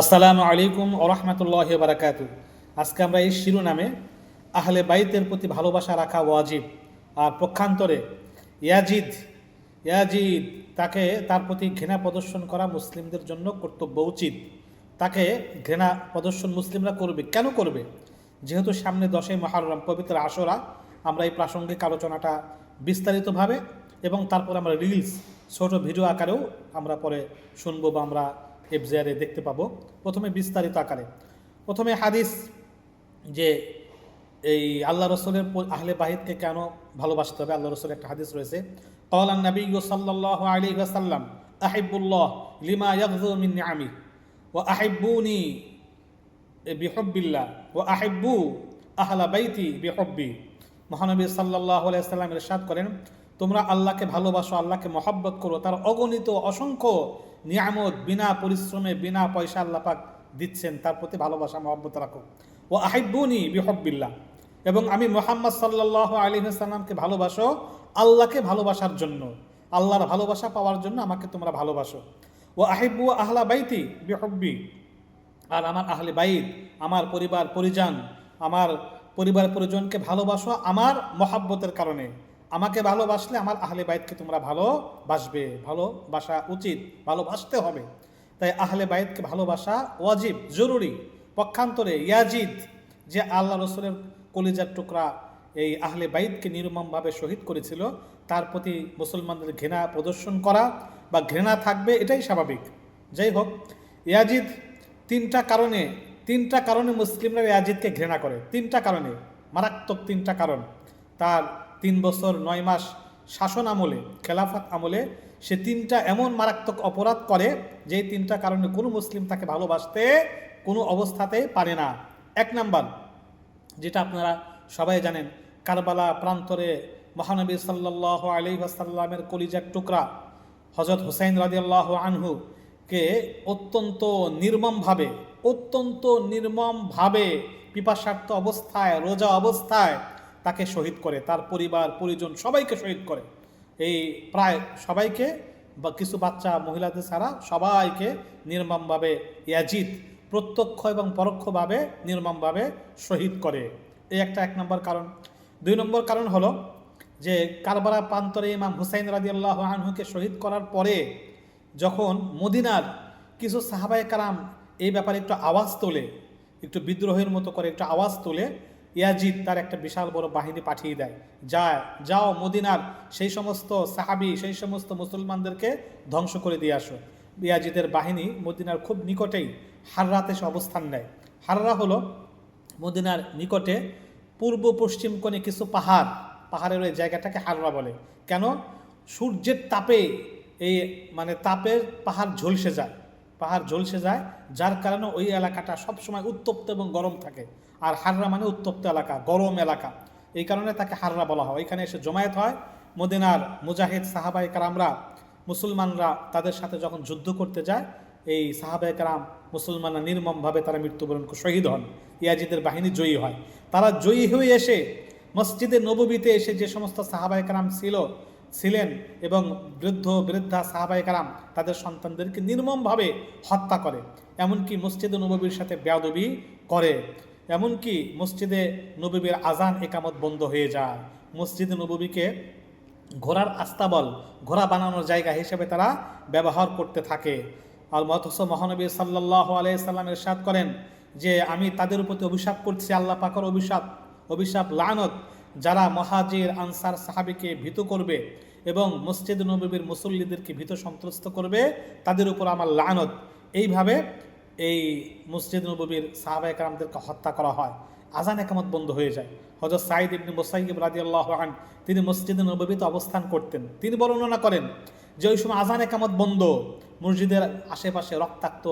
আসসালামু আলাইকুম ওয়া রাহমাতুল্লাহি ওয়া বারাকাতুহু। আজকে আমরা এই শিরোনামে আহলে বাইতের প্রতি ভালোবাসা রাখা ওয়াজিব, আর পক্ষান্তরে ইয়াজিদ ইয়াজিদ তাকে তার প্রতি ঘৃণা প্রদর্শন করা মুসলিমদের জন্য কর্তব্য উচিত। তাকে ঘৃণা প্রদর্শন মুসলিমরা করবে, কেন করবে? যেহেতু সামনে 10ই মুহররম পবিত্র আশুরা, আমরা এই প্রাসঙ্গিক আলোচনাটা বিস্তারিতভাবে এবং তারপর আমরা রিলস ছোট ভিডিও আকারেও আমরা পরে শুনবো বা আমরা এফজেআরে দেখতে পাবো। প্রথমে বিস্তারিত আকারে, প্রথমে হাদিস, যে এই আল্লাহ রসুলের আহলে বাহিদকে কেন ভালোবাসতে হবে। আল্লাহ রসুলের একটা হাদিস রয়েছে, ক্বালান নবী সাল্লাল্লাহু আলাইহি ওয়াসাল্লাম আহিব্বুল্লাহ লিমা ইয়াগযু মিন নিআমি ওয়া আহিব্বুনি বিহুব্বিল্লাহ ওয়া আহিব্বু আহলা বাইতি বিহুব্বি। মহানবী সাল্লাল্লাহু আলাইহি ওয়াসাল্লাম ইরশাদ করেন, তোমরা আল্লাহকে ভালোবাসো, আল্লাহকে মহব্বত করো, তার অগণিত অসংখ্য নিয়ামত বিনা পরিশ্রমে বিনা পয়সা আল্লাহ পাক দিচ্ছেন, তার প্রতি ভালোবাসা মহব্বত রাখো। ও আহিব্বুনি বিহব্বিল্লাহ, এবং আমি মুহাম্মদ সাল্লাল্লাহু আলাইহি ওয়াসাল্লামকে ভালোবাসো আল্লাহকে ভালোবাসার জন্য, আল্লাহর ভালোবাসা পাওয়ার জন্য আমাকে তোমরা ভালোবাসো। ও আহিব্বু আহলা বাইতি বিহব্বি, আর আমার আহলে বাইত, আমার পরিবার পরিজন, আমার পরিবার পরিজনকে ভালোবাসো আমার মহাব্বতের কারণে। আমাকে ভালোবাসলে আমার আহলে বাইতকে তোমরা ভালোবাসবে, ভালোবাসা উচিত, ভালোবাসতে হবে। তাই আহলে বাইতকে ভালোবাসা ওয়াজিব, জরুরি। পক্ষান্তরে ইয়াজিদ, যে আল্লাহ রসুলের কলিজার টুকরা, এই আহলে বাইতকে নির্মমভাবে শহীদ করেছিল, তার প্রতি মুসলমানদের ঘৃণা প্রদর্শন করা বা ঘৃণা থাকবে, এটাই স্বাভাবিক। যাই হোক, ইয়াজিদ তিনটা কারণে মুসলিমরা ইয়াজিদকে ঘৃণা করে। তিনটা কারণে, মারাত্মক তিনটা কারণ। তার 3 বছর 9 মাস শাসন আমলে, খেলাফত আমলে সে তিনটা এমন মারাত্মক অপরাধ করে, যেই তিনটা কারণে কোনো মুসলিম তাকে ভালোবাসতে কোনো অবস্থাতেই পারে না। 1 নাম্বার, যেটা আপনারা সবাই জানেন, কারবালা প্রান্তরে মহানবী সাল্লাল্লাহু আলাইহি ওয়াসাল্লামের কলিজার টুকরা হযরত হুসাইন রাদিয়াল্লাহু আনহু কে অত্যন্ত নির্মমভাবে পিপাসার্ত অবস্থায়, রোজা অবস্থায় তাকে শহীদ করে, তার পরিবার পরিজন সবাইকে শহীদ করে। এই প্রায় সবাইকে, বা কিছু বাচ্চা মহিলাদের ছাড়া সবাইকে নির্মমভাবে ইয়াজিদ প্রত্যক্ষ এবং পরোক্ষভাবে নির্মমভাবে শহীদ করে। এই একটা 1 নম্বর কারণ। 2 নম্বর কারণ হলো যে কারবালা প্রান্তরে ইমাম হুসাইন রাদিয়াল্লাহু আনহুকে শহীদ করার পরে যখন মদিনার কিছু সাহাবায়ে কারাম এই ব্যাপারে একটু আওয়াজ তোলে, একটু বিদ্রোহের মতো করে একটু আওয়াজ তোলে, ইয়াজিদ তার একটা বিশাল বড় বাহিনী পাঠিয়ে দেয়, যাও মদিনার সেই সমস্ত সাহাবি, সেই সমস্ত মুসলমানদেরকে ধ্বংস করে দিয়ে আসো। ইয়াজিদের বাহিনী মদিনার খুব নিকটেই হাররাতে সে অবস্থান নেয়। হাররা হলো মদিনার নিকটে পূর্ব পশ্চিম কোণে কিছু পাহাড়ের ওই জায়গাটাকে হাররা বলে। কেন? সূর্যের তাপে তাপের পাহাড় ঝলসে যায়, যার কারণে ওই এলাকাটা সবসময় উত্তপ্ত এবং গরম থাকে। আর হাররা মানে উত্তপ্ত এলাকা, গরম এলাকা, এই কারণে তাকে হাররা বলা হয়। এখানে এসে জমায়েত হয় মদিনার মুজাহিদ সাহাবায়ে কারামরা। মুসলমানরা তাদের সাথে যখন যুদ্ধ করতে যায়, এই সাহাবায়ে কারাম মুসলমানরা নির্মমভাবে তারা মৃত্যুবরণ শহীদ হন, ইয়াজিদের বাহিনী জয়ী হয়। তারা জয়ী হয়ে এসে মসজিদে নববীতে এসে যে সমস্ত সাহাবায়ে কারাম ছিলেন এবং বৃদ্ধা সাহাবায়ে কারাম তাদের সন্তানদেরকে নির্মমভাবে হত্যা করে। এমনকি মসজিদে নববীর সাথে বেয়াদবি করে, এমনকি মসজিদে নববীর আজান একামত বন্ধ হয়ে যায়। মসজিদে নববীকে ঘোড়ার আস্তাবল, ঘোড়া বানানোর জায়গা হিসেবে তারা ব্যবহার করতে থাকে। আর অথচ মহানবী সাল্লাল্লাহু আলাইহি সাল্লাম ইরশাদ করেন যে আমি তাদের প্রতি অভিশাপ করছি, আল্লাহ পাকের অভিশাপ লানত, যারা মহাজির আনসার সাহাবীকে ভীত করবে এবং মসজিদ নববীর মুসল্লিদেরকে ভীত সন্ত্রস্ত করবে, তাদের উপর আমার লানত। এইভাবে এই মসজিদ নববীর সাহাবায়ে কেরামদেরকে হত্যা করা হয়, আজান একামত বন্ধ হয়ে যায়। হযরত সাঈদ ইবনে মুসাইয়্যিব রাদিয়াল্লাহু আনহু তিনি মসজিদ নববীতে অবস্থান করতেন। তিনি বর্ণনা করেন যে ওই সময় আজান একামত বন্ধ, মসজিদের আশেপাশে রক্তাক্ত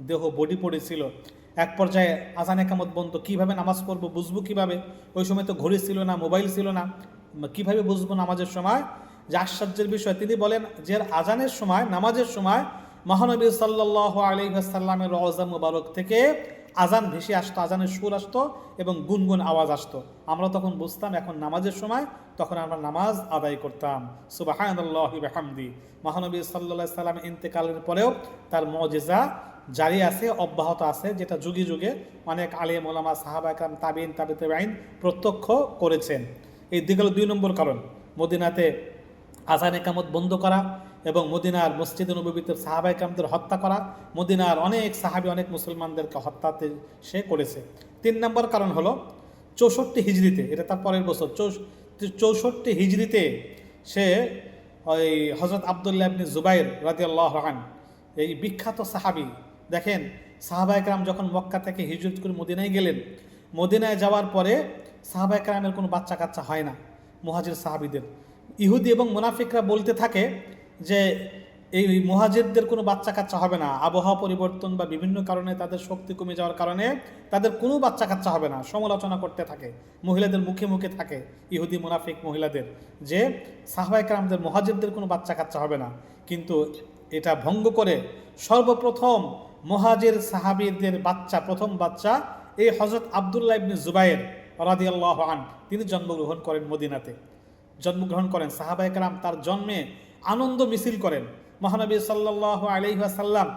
দেহ বডি পড়েছিল। এক পর্যায়ে আজান একামত বন্ধ, কীভাবে নামাজ পড়বো, বুঝবো কীভাবে? ওই সময় তো ঘড়ি ছিল না, মোবাইল ছিল না, কীভাবে বুঝবো নামাজের সময়? যে আশ্চর্যের বিষয়, তিনি বলেন যে আজানের সময়, নামাজের সময় মহানবী সাল্লাল্লাহু আলাইহি ওয়াসাল্লামের রওজা মুবারক থেকে আজান ভেসে আসতো, আজানের সুর আসতো এবং গুনগুন আওয়াজ আসতো। আমরা তখন বুঝতাম এখন নামাজের সময়, তখন আমরা নামাজ আদায় করতাম। সুবহানাল্লাহি ওয়া বিহামদি। মহানবী সাল্লাল্লাহু আলাইহি সাল্লাম ইন্তেকালের পরেও তার মুজিজা জারি আছে, অব্যাহত আছে, যেটা যুগে যুগে অনেক আলেম ওলামা সাহাবা একরাম তাবিঈন তাবে তাবিঈন প্রত্যক্ষ করেছেন। এই দিকে হলো 2 নম্বর কারণ, মদিনাতে আজান একামত বন্ধ করা এবং মদিনার মসজিদে নববীতে সাহাবা একরামদের হত্যা করা, মদিনার অনেক সাহাবী অনেক মুসলমানদেরকে হত্যাতে সে করেছে। 3 নম্বর কারণ হলো 64 হিজরিতে, এটা তার পরের বছর 64 হিজরিতে সে ওই হযরত আব্দুল্লাহ ইবনে জুবাইর রাদিয়াল্লাহু আনহু, এই বিখ্যাত সাহাবী, দেখেন সাহাবা একরাম যখন মক্কা থেকে হিজরত করে মদিনায় গেলেন, মদিনায় যাওয়ার পরে সাহাবা একরামের কোনো বাচ্চা কাচ্চা হয় না মুহাজির সাহাবীদের। ইহুদি এবং মুনাফিকরা বলতে থাকে যে এই মুহাজিরদের কোনো বাচ্চা কাচ্চা হবে না, আবহাওয়া পরিবর্তন বা বিভিন্ন কারণে তাদের শক্তি কমে যাওয়ার কারণে তাদের কোনো বাচ্চা কাচ্চা হবে না। সমালোচনা করতে থাকে, মহিলাদের মুখে মুখে থাকে ইহুদি মুনাফিক মহিলাদের, যে সাহাবায়ে কেরামদের মুহাজিরদের কোনো বাচ্চা কাচ্চা হবে না। কিন্তু এটা ভঙ্গ করে সর্বপ্রথম মুহাজির সাহাবীদের বাচ্চা, প্রথম বাচ্চা এই হযরত আব্দুল্লাহ ইবনে জুবাইর রাদিয়াল্লাহু আনহু, তিনি জন্মগ্রহণ করেন মদিনাতে, জন্মগ্রহণ করেন। সাহাবায়ে কেরাম তার জন্মে আনন্দ মিছিল করেন। মহানবী সাল্লাল্লাহু আলাইহি ওয়াসাল্লাম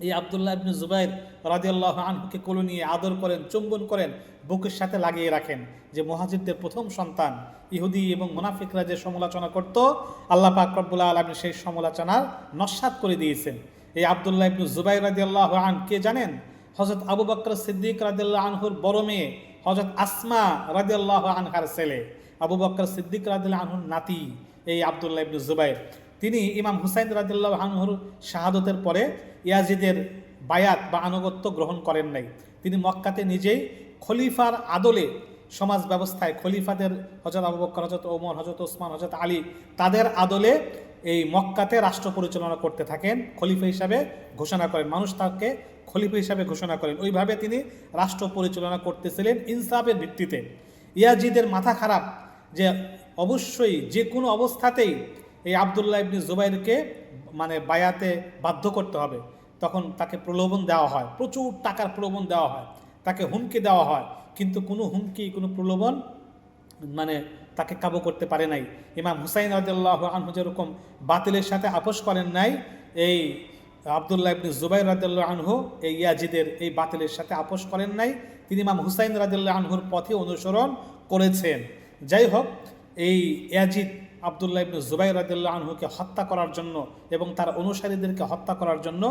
এই আব্দুল্লাহ ইবনে জুবাইর রাদিয়াল্লাহু আনহুকে কোলে নিয়ে আদর করেন, চুম্বন করেন, বুকের সাথে লাগিয়ে রাখেন, যে মুহাজিরদের প্রথম সন্তান। ইহুদি এবং মুনাফিকরা যে সমালোচনা করত, আল্লাহ পাক রব্বুল আলামিন সেই সমালোচনার নস্যাৎ করে দিয়েছেন। এই আব্দুল্লাহ ইবনে জুবাইর রাদিয়াল্লাহু আনহু কে জানেন? হযরত আবু বকর সিদ্দিক রাদিয়াল্লাহু আনহুর বড় মেয়ে হযরত আসমা রাদিয়াল্লাহু আনহার ছেলে, আবু বকর সিদ্দিক রাদিয়াল্লাহু আনহুর নাতি এই আব্দুল্লাহ ইবনে জুবাইর। তিনি ইমাম হুসাইন রাদিয়াল্লাহু আনহুর শাহাদতের পরে ইয়াজিদের বায়াত বা আনুগত্য গ্রহণ করেন নাই। তিনি মক্কাতে নিজেই খলিফার আদলে, সমাজ ব্যবস্থায় খলিফাদের হযরত আবু বকর, হযরত ওমর, হযরত ওসমান, হযরত আলী, তাদের আদলে এই মক্কাতে রাষ্ট্র পরিচালনা করতে থাকেন, খলিফা হিসাবে ঘোষণা করেন, মানুষ তাকে খলিফা হিসাবে ঘোষণা করেন। ওইভাবে তিনি রাষ্ট্র পরিচালনা করতেছিলেন ইনসাফের ভিত্তিতে। ইয়াজিদের মাথা খারাপ, যে অবশ্যই যে কোনো অবস্থাতেই এই আব্দুল্লাহ ইবনে জুবাইরকে মানে বায়াতে বাধ্য করতে হবে। তখন তাকে প্রলোভন দেওয়া হয়, প্রচুর টাকার প্রলোভন দেওয়া হয়, তাকে হুমকি দেওয়া হয়, কিন্তু কোনো হুমকি, কোনো প্রলোভন মানে তাকে কাবু করতে পারে নাই। ইমাম হুসাইন রাদিয়াল্লাহু আনহু যেরকম বাতিলের সাথে আপোষ করেন নাই, এই আব্দুল্লাহ ইবনে জুবাইর রাদিয়াল্লাহু আনহু এই ইয়াজিদের এই বাতিলের সাথে আপোষ করেন নাই। তিনি ইমাম হুসাইন রাদিয়াল্লাহু আনহুর পথে অনুসরণ করেছেন। যাই হোক, এই ইয়াজিদ আব্দুল্লাহ ইবনে জুবাইর রাদিয়াল্লাহু আনহুকে হত্যা করার জন্য এবং তার অনুসারীদেরকে হত্যা করার জন্য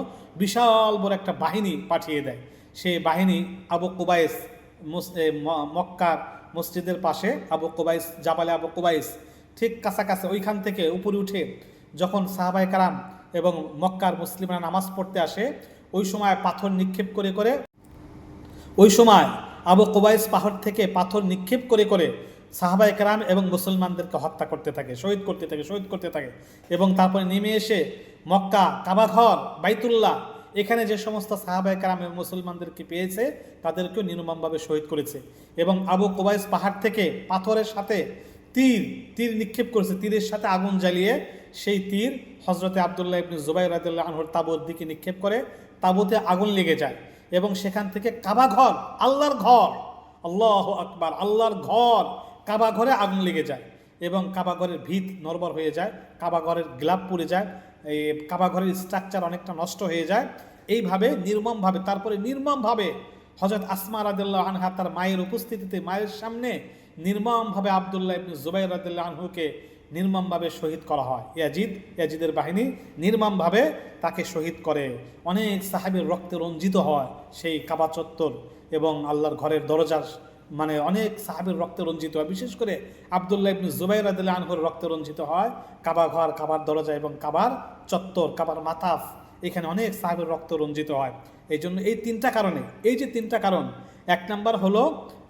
বিশাল বড় একটা বাহিনী পাঠিয়ে দেয়। সেই বাহিনী আবু কুবাইস, মক্কা মসজিদের পাশে আবু কুবাইস, জাবালে আবু কুবাইস ঠিক কাছাকাছি, ওইখান থেকে উপরে উঠে যখন সাহাবায়ে কেরাম এবং মক্কার মুসলিমরা নামাজ পড়তে আসে, ওই সময় পাথর নিক্ষেপ করে করে, ওই সময় আবু কুবাইস পাহাড় থেকে পাথর নিক্ষেপ করে করে সাহাবায়ে কেরাম এবং মুসলমানদেরকে হত্যা করতে থাকে, শহীদ করতে থাকে। এবং তারপরে নেমে এসে মক্কা, কাবাঘর, বাইতুল্লাহ, এখানে যে সমস্ত সাহাবায়ে কেরাম এবং মুসলমানদেরকে পেয়েছে তাদেরকেও নির্মমভাবে শহীদ করেছে। এবং আবু কুবাইস পাহাড় থেকে পাথরের সাথে তীর নিক্ষেপ করেছে, তীরের সাথে আগুন জ্বালিয়ে সেই তীর হযরতে আব্দুল্লাহ ইবনে জুবাইর রাদিয়াল্লাহু আনহুর তাঁবুর দিকে নিক্ষেপ করে, তাঁবুতে আগুন লেগে যায় এবং সেখান থেকে কাবাঘর, আল্লাহর ঘর, আল্লাহু আকবার, আল্লাহর ঘর, কাবাঘরে আগুন লেগে যায় এবং কাবাঘরের ভিত নড়বড় হয়ে যায়, কাবাঘরের গ্লাব পুড়ে যায়, এই কাবাঘরের স্ট্রাকচার অনেকটা নষ্ট হয়ে যায়। এইভাবে নির্মমভাবে, তারপরে নির্মমভাবে হযরত আসমা রাদিয়াল্লাহু আনহা তার মায়ের উপস্থিতিতে, মায়ের সামনে নির্মমভাবে আব্দুল্লাহ ইবনে জুবাইর রাদিয়াল্লাহু আনহুকে নির্মমভাবে শহীদ করা হয়। ইয়াজিদের বাহিনী নির্মমভাবে তাকে শহীদ করে। অনেক সাহাবীর রক্তে রঞ্জিত হয় সেই কাবা চত্বর এবং আল্লাহর ঘরের দরজা, মানে অনেক সাহাবীর রক্তে রঞ্জিত হয়। বিশেষ করে আব্দুল্লাহ ইবনে জুবাইর রাদিয়াল্লাহু আনহুর রক্তে রঞ্জিত হয় কাবা ঘর, কাবার দরজা এবং কাবার চত্বর, কাবার মাতাফ, এখানে অনেক সাহাবীর রক্ত রঞ্জিত হয়। এই জন্য এই 3টা কারণে, এই যে 3টা কারণ, 1 নম্বর হলো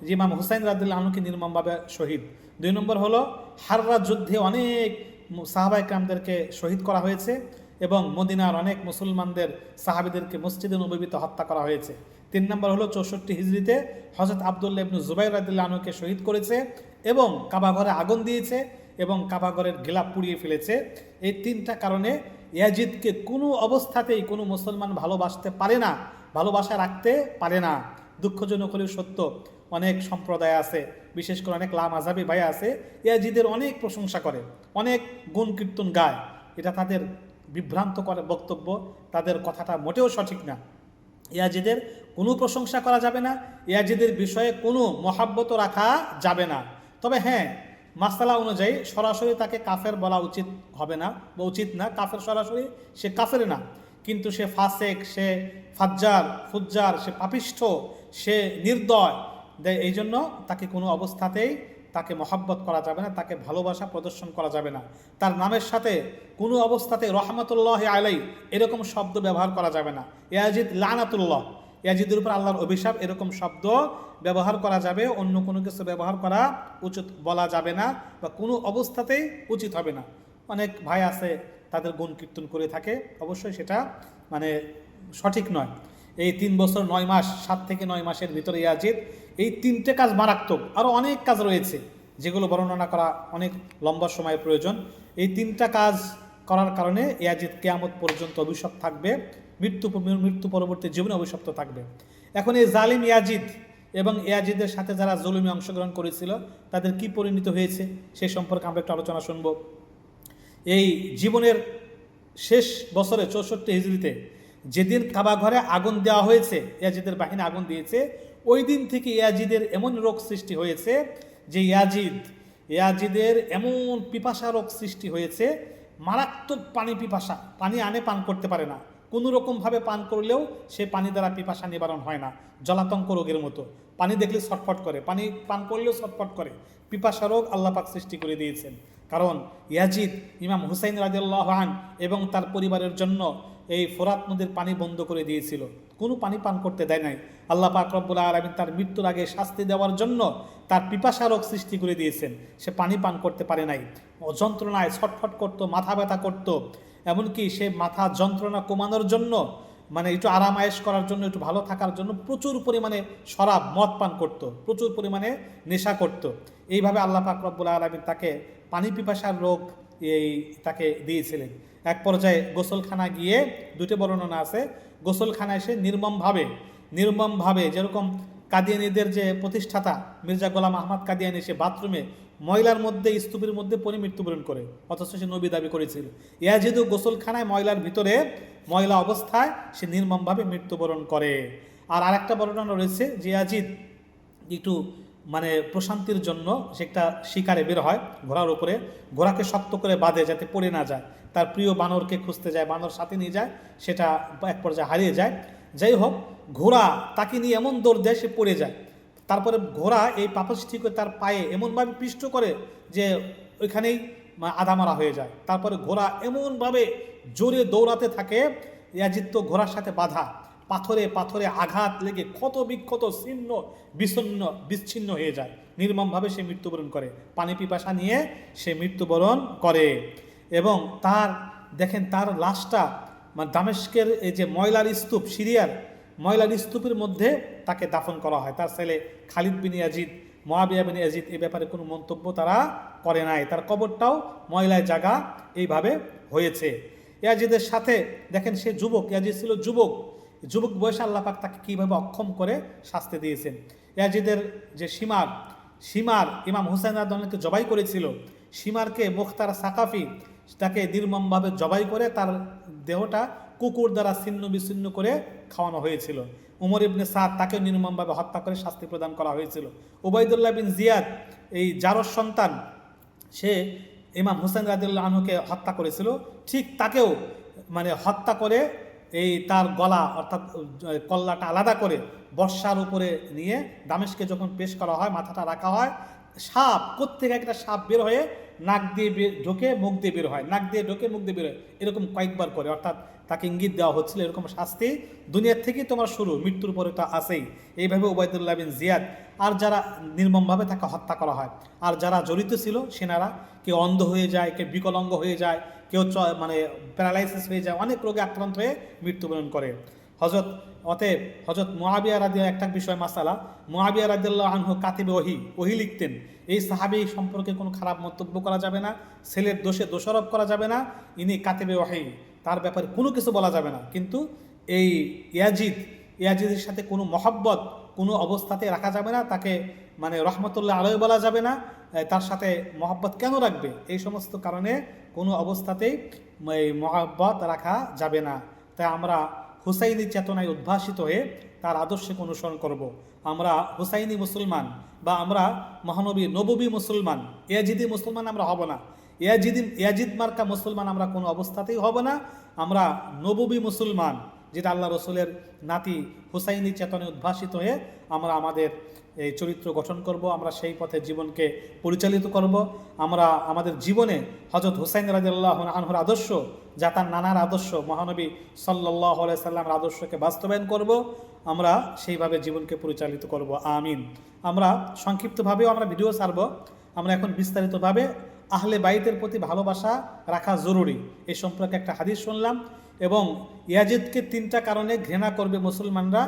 যে ইমাম হুসাইন রাদিয়াল্লাহু আনহুকে নির্মমভাবে শহীদ, 2 নম্বর হলো হাররা যুদ্ধে অনেক সাহাবায়ে কেরামদেরকে শহীদ করা হয়েছে এবং মদিনার অনেক মুসলমানদের, সাহাবীদেরকে মসজিদে নববীতে হত্যা করা হয়েছে, 3 নম্বর হলো 64 হিজরিতে হযরত আব্দুল্লাহ ইবনে জুবাইর রাদিয়াল্লাহু আনহুকে শহীদ করেছে এবং কাবাঘরে আগুন দিয়েছে এবং কাবাঘরের গিলাফ পুড়িয়ে ফেলেছে। এই 3টা কারণে ইয়াজিদকে কোনো অবস্থাতেই কোনো মুসলমান ভালোবাসতে পারে না, ভালোবাসা রাখতে পারে না। দুঃখজনক হলেও সত্য, অনেক সম্প্রদায় আছে, বিশেষ করে অনেক লামাযাবি ভাই আছে, ইয়াজিদের অনেক প্রশংসা করে, অনেক গুণ কীর্তন গায়। এটা তাদের বিভ্রান্ত করে বক্তব্য, তাদের কথাটা মোটেও সঠিক না। ইয়াজিদের কোনো প্রশংসা করা যাবে না, ইয়াজিদের বিষয়ে কোনো মহাব্বত রাখা যাবে না। তবে হ্যাঁ, মাসআলা অনুযায়ী সরাসরি তাকে কাফের বলা উচিত হবে না বা উচিত না। কাফের সরাসরি সে কাফের না, কিন্তু সে ফাসেক, সে ফুজ্জার, সে পাপিষ্ঠ, সে নির্দয়। এই জন্য তাকে কোনো অবস্থাতেই তাকে মহাব্বত করা যাবে না, তাকে ভালোবাসা প্রদর্শন করা যাবে না। তার নামের সাথে কোনো অবস্থাতে রহমতুল্লাহ আলাই এরকম শব্দ ব্যবহার করা যাবে না। ইয়াজিদ লানাতুল্লাহ, ইয়াজিদের উপর আল্লাহর অভিশাপ, এরকম শব্দ ব্যবহার করা যাবে, অন্য কোনো কিছু ব্যবহার করা উচিত বলা যাবে না, বা কোনো অবস্থাতেই উচিত হবে না। অনেক ভাই আছে তাদের গুণ কীর্তন করে থাকে, অবশ্যই সেটা মানে সঠিক নয়। এই 3 বছর 9 মাস, 7 থেকে 9 মাসের ভিতরে ইয়াজিদ এই 3টে কাজ মারাত্মক, আরও অনেক কাজ রয়েছে যেগুলো বর্ণনা করা অনেক লম্বা সময়ের প্রয়োজন। এই 3টা কাজ করার কারণে ইয়াজিদ কিয়ামত পর্যন্ত অভিশপ্ত থাকবে, মৃত্যু পরবর্তী জীবনে অভিশপ্ত থাকবে। এখন এই জালিম ইয়াজিদ এবং ইয়াজিদের সাথে যারা জুলুমে অংশগ্রহণ করেছিল তাদের কি পরিণত হয়েছে সেই সম্পর্কে আমরা একটু আলোচনা শুনব। এই জীবনের শেষ বছরে 64 হিজরিতে যেদিন কাবা ঘরে আগুন দেওয়া হয়েছে, ইয়াজিদের বাহিনী আগুন দিয়েছে, ওই দিন থেকে ইয়াজিদের এমন রোগ সৃষ্টি হয়েছে যে ইয়াজিদের এমন পিপাসা রোগ সৃষ্টি হয়েছে, মারাত্মক পিপাসা, পানি আনে পান করতে পারে না, কোনো রকমভাবে পান করলেও সে পানি দ্বারা পিপাসা নিবারণ হয় না, জলাতঙ্ক রোগের মতো। পানি দেখলে ছটফট করে, পানি পান করলেও ছটফট করে। পিপাসা রোগ আল্লাহ পাক সৃষ্টি করে দিয়েছেন, কারণ ইয়াজিদ ইমাম হুসাইন রাদিয়াল্লাহু আনহু এবং তার পরিবারের জন্য এই ফোরাত নদীর পানি বন্ধ করে দিয়েছিল, কোনো পানি পান করতে দেয় নাই। আল্লাহ পাক রব্বুল আলামিন তার মৃত্যুর আগে শাস্তি দেওয়ার জন্য তার পিপাসা রোগ সৃষ্টি করে দিয়েছেন, সে পানি পান করতে পারে নাই, যন্ত্রণায় ছটফট করতো, মাথা ব্যথা করতো। এমনকি সে মাথা যন্ত্রণা কমানোর জন্য, মানে একটু আরাম আয়েশ করার জন্য, একটু ভালো থাকার জন্য প্রচুর পরিমাণে শরাব মদ পান করত, প্রচুর পরিমাণে নেশা করত। এইভাবে আল্লাহ পাক রব্বুল আলামিন তাকে পানি পিপাসার রোগ তাকে দিয়েছিলেন। এক পর্যায়ে গোসলখানা গিয়ে, 2টে বর্ণনা আছে, গোসলখানায় সে নির্মমভাবে যেরকম কাদিয়ানীদের যে প্রতিষ্ঠাতা মির্জা গোলাম আহমদ কাদিয়ানী, সে বাথরুমে ময়লার মধ্যে, স্তূপের মধ্যে পড়ে মৃত্যুবরণ করে, অথচ সে নবী দাবি করেছিল। ইয়াজিদও গোসলখানায় ময়লার ভিতরে, ময়লা অবস্থায় সে নির্মমভাবে মৃত্যুবরণ করে। আর আরেকটা বর্ণনা রয়েছে যে ইয়াজিদ একটু মানে প্রশান্তির জন্য সে একটা শিকারে বের হয় ঘোড়ার উপরে, ঘোড়াকে শক্ত করে বাঁধে যাতে পড়ে না যায়, তার প্রিয় বানরকে খুঁজতে যায়, বানর সাথে নিয়ে যায়, সেটা এক পর্যায়ে হারিয়ে যায়। যাই হোক, ঘোড়া তাকে নিয়ে এমন দৌড় দেয় সে পড়ে যায়। তারপরে ঘোড়া এই পাপস্থি করে তার পায়ে এমনভাবে পিষ্ট করে যে ওইখানেই আধা মারা হয়ে যায়। তারপরে ঘোড়া এমনভাবে জোরে দৌড়াতে থাকে, ইয়াজিদ তো ঘোড়ার সাথে বাঁধা, পাথরে আঘাত লেগে ক্ষত বিক্ষত, বিচ্ছিন্ন হয়ে যায়। নির্মমভাবে সে মৃত্যুবরণ করে, পানি পিপাসা নিয়ে সে মৃত্যুবরণ করে। এবং তার লাশটা দামেস্কের এই যে ময়লার স্তূপ, সিরিয়ার ময়লার স্তূপের মধ্যে তাকে দাফন করা হয়। তার ছেলে খালিদ বিন ইয়াজিদ, মুআবিয়া বিন ইয়াজিদ এই ব্যাপারে কোনো মন্তব্য তারা করে নাই। তার কবরটাও ময়লায় জায়গা এইভাবে হয়েছে। ইয়াজিদের সাথে দেখেন, সে যুবক, ইয়াজিদ ছিল যুবক বয়সে আল্লাহ পাক তাকে কীভাবে অক্ষম করে শাস্তি দিয়েছেন। ইয়াজিদের যে সীমার ইমাম হুসাইন রাদিয়াল্লাহু আনহু জবাই করেছিল, সীমারকে মুখতার সাকাফি তাকে নির্মমভাবে জবাই করে তার দেহটা কুকুর দ্বারা ছিন্ন বিচ্ছিন্ন করে খাওয়ানো হয়েছিল। উমর ইবনে সাদ তাকে নির্মমভাবে হত্যা করে শাস্তি প্রদান করা হয়েছিল। উবাইদুল্লাহ বিন জিয়াদ, এই জারস সন্তান, সে ইমাম হুসাইন রাদিয়াল্লাহু আনহুকে হত্যা করেছিল, ঠিক তাকেও হত্যা করে তার গলা অর্থাৎ কল্লাটা আলাদা করে বর্ষার উপরে নিয়ে দামেস্কে যখন পেশ করা হয়, মাথাটা রাখা হয়, সাপ কোত্থেকে একটা সাপ বের হয়ে নাক দিয়ে ঢোকে, মুখ দিয়ে বের হয়, নাক দিয়ে ঢোকে, মুখ দিয়ে বের হয়, এরকম কয়েকবার করে, অর্থাৎ তাকে ইঙ্গিত দেওয়া হচ্ছিল এরকম শাস্তি দুনিয়ার থেকেই তোমার শুরু, মৃত্যুর পরে তো আসেই। এইভাবে উবাইদুল্লাহ বিন জিয়াদ আর যারা নির্মমভাবে তাকে হত্যা করা হয়, আর যারা জড়িত ছিল সেনারা, কেউ অন্ধ হয়ে যায়, কেউ বিকলাঙ্গ হয়ে যায়, কেউ প্যারালাইসিস হয়ে যায়, অনেক রোগে আক্রান্ত হয়ে মৃত্যুবরণ করে। হযরত মুআবিয়া রাদিয়াল্লাহু, একটা বিষয় মাসালা, মুআবিয়া রাদিয়াল্লাহু আনহু কাতিবে ওহী লিখতেন। এই সাহাবী সম্পর্কে কোনো খারাপ মন্তব্য করা যাবে না, ছেলের দোষে দোষারোপ করা যাবে না, ইনি কাতিবে ওহী, তার ব্যাপারে কোনো কিছু বলা যাবে না। কিন্তু এই ইয়াজিদের সাথে কোনো মহব্বত কোনো অবস্থাতে রাখা যাবে না, তাকে মানে রহমতুল্লাহ আলাইহি বলা যাবে না। তার সাথে মহব্বত কেন রাখবে? এই সমস্ত কারণে কোনো অবস্থাতেই এই মহব্বত রাখা যাবে না। তাই আমরা হুসাইনি চেতনায় উদ্ভাসিত হয়ে তার আদর্শকে অনুসরণ করব। আমরা হুসাইনি মুসলমান বা আমরা মহানবী নববী মুসলমান, ইয়াজিদি মুসলমান আমরা হব না। ইয়াজিদ মার্কা মুসলমান আমরা কোনো অবস্থাতেই হব না। আমরা নববী মুসলমান, যেটা আল্লাহ রসুলের নাতি হুসাইনি চেতনায় উদ্ভাসিত হয়ে আমরা আমাদের এই চরিত্র গঠন করব, আমরা সেই পথে জীবনকে পরিচালিত করব। আমরা আমাদের জীবনে হযরত হুসাইন রাদিয়াল্লাহু আনহুর আদর্শ, যা তার নানার আদর্শ, মহানবী সাল্লাল্লাহু আলাইহি সাল্লামের আদর্শকে বাস্তবায়ন করব, আমরা সেইভাবে জীবনকে পরিচালিত করব। আমিন। আমরা সংক্ষিপ্তভাবেও আমরা ভিডিও ছাড়ব। আমরা এখন বিস্তারিতভাবে আহলে বাইতের প্রতি ভালোবাসা রাখা জরুরি এই সম্পর্কে একটা হাদিস শুনলাম, এবং ইয়াজিদকে 3টা কারণে ঘৃণা করবে মুসলমানরা,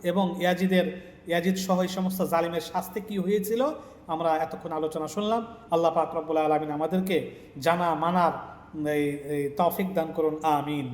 এবং ইয়াজিদ সহ এই সমস্ত জালিমের শাস্তি কী হয়েছিল আমরা এতক্ষণ আলোচনা শুনলাম। আল্লাহ পাক রব্বুল আলামিন আমাদেরকে জানা মানার এই তৌফিক দান করুন। আমিন।